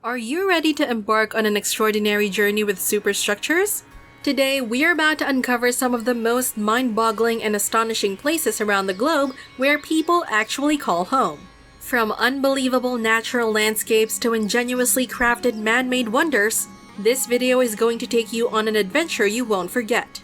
Are you ready to embark on an extraordinary journey with superstructures? Today, we are about to uncover some of the most mind-boggling and astonishing places around the globe where people actually call home. From unbelievable natural landscapes to ingeniously crafted man-made wonders, this video is going to take you on an adventure you won't forget.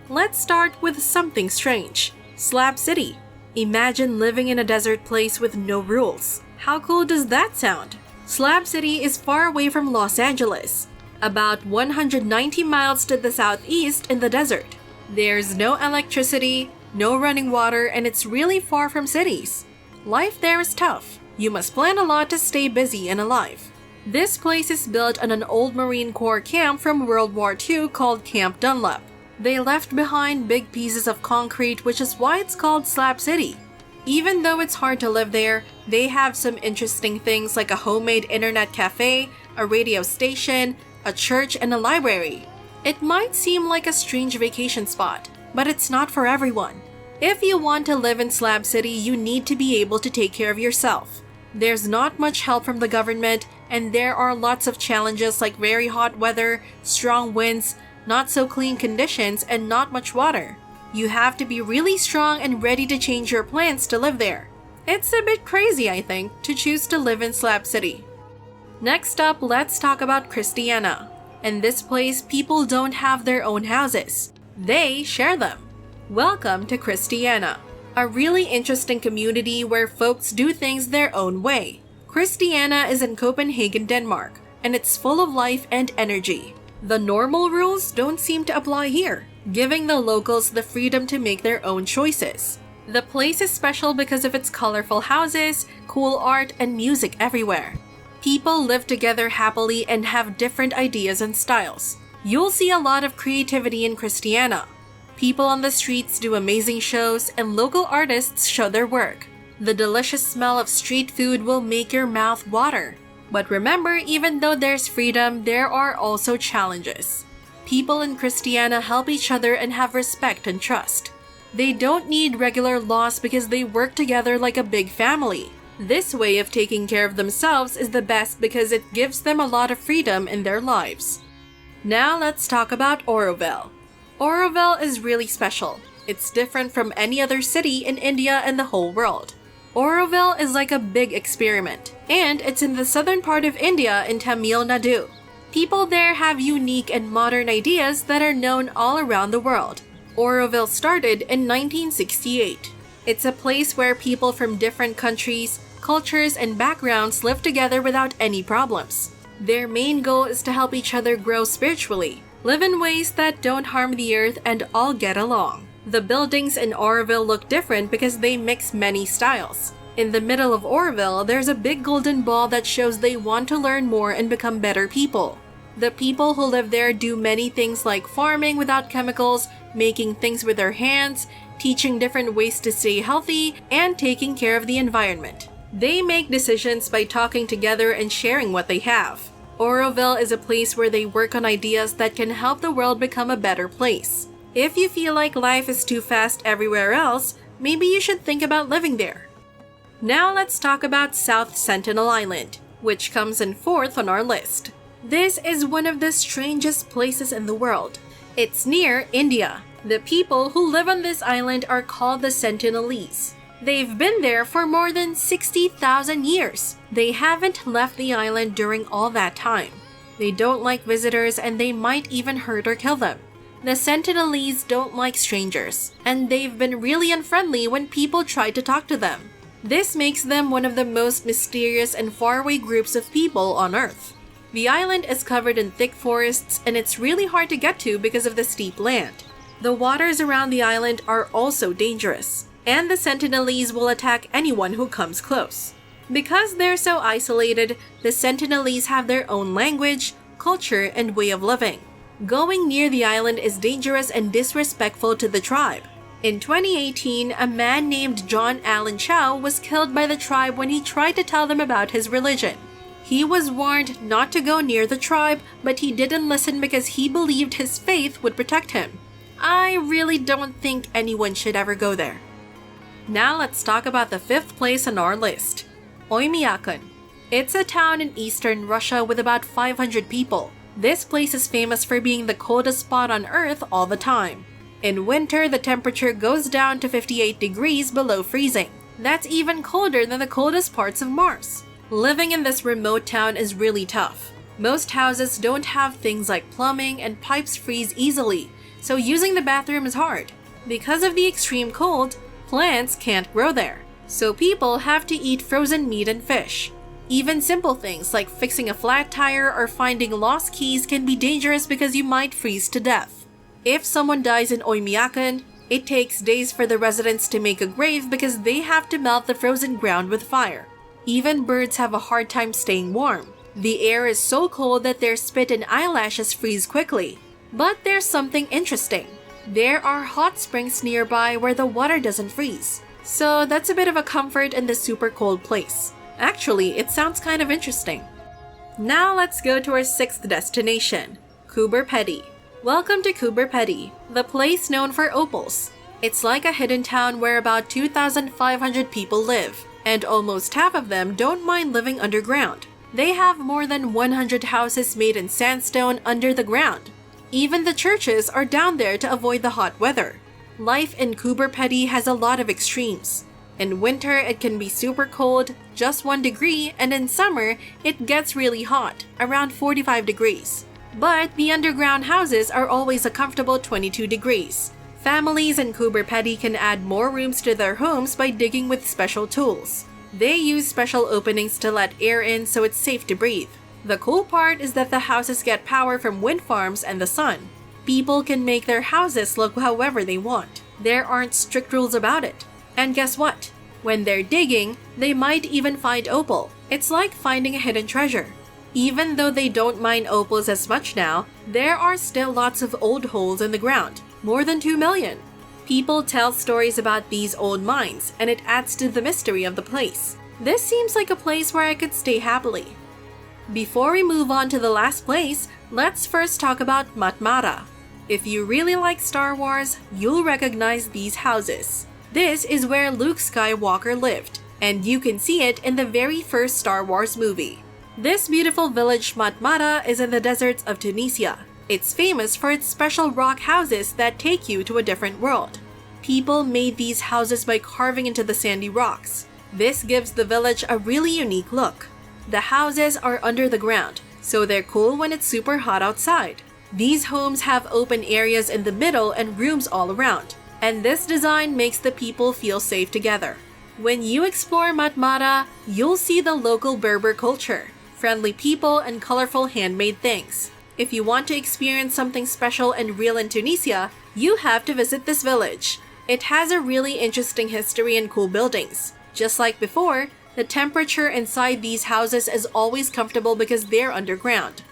Let's start with something strange. Slab City. Imagine living in a desert place with no rules. How cool does that sound? Slab City is far away from Los Angeles, about 190 miles to the southeast in the desert. There's no electricity, no running water, and it's really far from cities. Life there is tough. You must plan a lot to stay busy and alive. This place is built on an old Marine Corps camp from World War II called Camp Dunlap. They left behind big pieces of concrete, which is why it's called Slab City. Even though it's hard to live there, they have some interesting things like a homemade internet cafe, a radio station, a church, and a library. It might seem like a strange vacation spot, but it's not for everyone. If you want to live in Slab City, you need to be able to take care of yourself. There's not much help from the government, and there are lots of challenges like very hot weather, strong winds, not so clean conditions, and not much water. You have to be really strong and ready to change your plans to live there. It's a bit crazy, I think, to choose to live in Slab City. Next up, let's talk about Christiana. In this place, people don't have their own houses. They share them. Welcome to Christiana, a really interesting community where folks do things their own way. Christiana is in Copenhagen, Denmark, and it's full of life and energy. The normal rules don't seem to apply here, giving the locals the freedom to make their own choices. The place is special because of its colorful houses, cool art, and music everywhere. People live together happily and have different ideas and styles. You'll see a lot of creativity in Christiana. People on the streets do amazing shows, and local artists show their work. The delicious smell of street food will make your mouth water. But remember, even though there's freedom, there are also challenges. People in Christiana help each other and have respect and trust. They don't need regular laws because they work together like a big family. This way of taking care of themselves is the best because it gives them a lot of freedom in their lives. Now let's talk about Auroville. Auroville is really special. It's different from any other city in India and the whole world. Auroville is like a big experiment, and it's in the southern part of India in Tamil Nadu. People there have unique and modern ideas that are known all around the world. Auroville started in 1968. It's a place where people from different countries, cultures, and backgrounds live together without any problems. Their main goal is to help each other grow spiritually, live in ways that don't harm the earth, and all get along. The buildings in Auroville look different because they mix many styles. In the middle of Auroville, there's a big golden ball that shows they want to learn more and become better people. The people who live there do many things like farming without chemicals, making things with their hands, teaching different ways to stay healthy, and taking care of the environment. They make decisions by talking together and sharing what they have. Auroville is a place where they work on ideas that can help the world become a better place. If you feel like life is too fast everywhere else, maybe you should think about living there. Now let's talk about South Sentinel Island, which comes in fourth on our list. This is one of the strangest places in the world. It's near India. The people who live on this island are called the Sentinelese. They've been there for more than 60,000 years. They haven't left the island during all that time. They don't like visitors, and they might even hurt or kill them. The Sentinelese don't like strangers, and they've been really unfriendly when people try to talk to them. This makes them one of the most mysterious and faraway groups of people on Earth. The island is covered in thick forests, and it's really hard to get to because of the steep land. The waters around the island are also dangerous, and the Sentinelese will attack anyone who comes close. Because they're so isolated, the Sentinelese have their own language, culture, and way of living. Going near the island is dangerous and disrespectful to the tribe. In 2018, a man named John Allen Chow was killed by the tribe when he tried to tell them about his religion. He was warned not to go near the tribe, but he didn't listen because he believed his faith would protect him. I really don't think anyone should ever go there. Now let's talk about the 5th place on our list. Olymyakon. It's a town in eastern Russia with about 500 people. This place is famous for being the coldest spot on Earth all the time. In winter, the temperature goes down to 58 degrees below freezing. That's even colder than the coldest parts of Mars. Living in this remote town is really tough. Most houses don't have things like plumbing and pipes freeze easily, so using the bathroom is hard. Because of the extreme cold, plants can't grow there, so people have to eat frozen meat and fish. Even simple things like fixing a flat tire or finding lost keys can be dangerous because you might freeze to death. If someone dies in Olymyakon, it takes days for the residents to make a grave because they have to melt the frozen ground with fire. Even birds have a hard time staying warm. The air is so cold that their spit and eyelashes freeze quickly. But there's something interesting. There are hot springs nearby where the water doesn't freeze. So that's a bit of a comfort in this super cold place. Actually, it sounds kind of interesting. Now let's go to our 6th destination, Coober Pedy. Welcome to Coober Pedy, the place known for opals. It's like a hidden town where about 2,500 people live, and almost half of them don't mind living underground. They have more than 100 houses made in sandstone under the ground. Even the churches are down there to avoid the hot weather. Life in Coober Pedy has a lot of extremes. In winter, it can be super cold, just 1 degree, and in summer, it gets really hot, around 45 degrees. But the underground houses are always a comfortable 22 degrees. Families in Coober Pedy can add more rooms to their homes by digging with special tools. They use special openings to let air in so it's safe to breathe. The cool part is that the houses get power from wind farms and the sun. People can make their houses look however they want. There aren't strict rules about it. And guess what? When they're digging, they might even find opal. It's like finding a hidden treasure. Even though they don't mine opals as much now, there are still lots of old holes in the ground, more than 2 million. People tell stories about these old mines, and it adds to the mystery of the place. This seems like a place where I could stay happily. Before we move on to the last place, let's first talk about Matmata. If you really like Star Wars, you'll recognize these houses. This is where Luke Skywalker lived, and you can see it in the very first Star Wars movie. This beautiful village Matmata is in the deserts of Tunisia. It's famous for its special rock houses that take you to a different world. People made these houses by carving into the sandy rocks. This gives the village a really unique look. The houses are under the ground, so they're cool when it's super hot outside. These homes have open areas in the middle and rooms all around, and this design makes the people feel safe together. When you explore Matmata, you'll see the local Berber culture, friendly people, and colorful handmade things. If you want to experience something special and real in Tunisia, you have to visit this village. It has a really interesting history and cool buildings. Just like before, the temperature inside these houses is always comfortable because they're underground.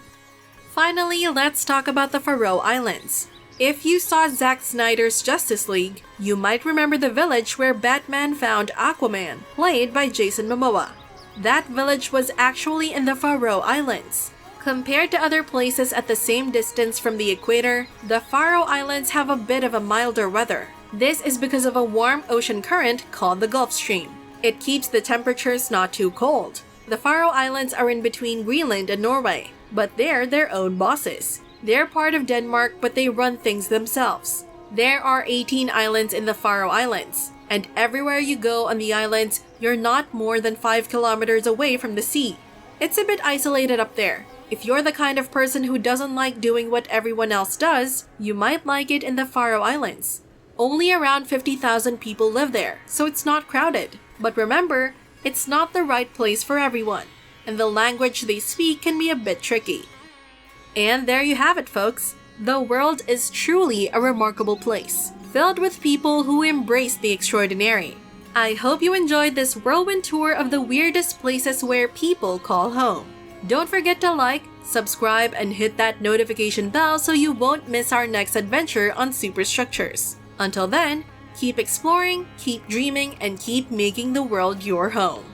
Finally, let's talk about the Faroe Islands. If you saw Zack Snyder's Justice League, you might remember the village where Batman found Aquaman, played by Jason Momoa. That village was actually in the Faroe Islands. Compared to other places at the same distance from the equator, the Faroe Islands have a bit of a milder weather. This is because of a warm ocean current called the Gulf Stream. It keeps the temperatures not too cold. The Faroe Islands are in between Greenland and Norway, but they're their own bosses. They're part of Denmark, but they run things themselves. There are 18 islands in the Faroe Islands, and everywhere you go on the islands, you're not more than 5 kilometers away from the sea. It's a bit isolated up there. If you're the kind of person who doesn't like doing what everyone else does, you might like it in the Faroe Islands. Only around 50,000 people live there, so it's not crowded. But remember, it's not the right place for everyone, and the language they speak can be a bit tricky. And there you have it, folks. The world is truly a remarkable place, filled with people who embrace the extraordinary. I hope you enjoyed this whirlwind tour of the weirdest places where people call home. Don't forget to like, subscribe, and hit that notification bell so you won't miss our next adventure on Superstructures. Until then, keep exploring, keep dreaming, and keep making the world your home.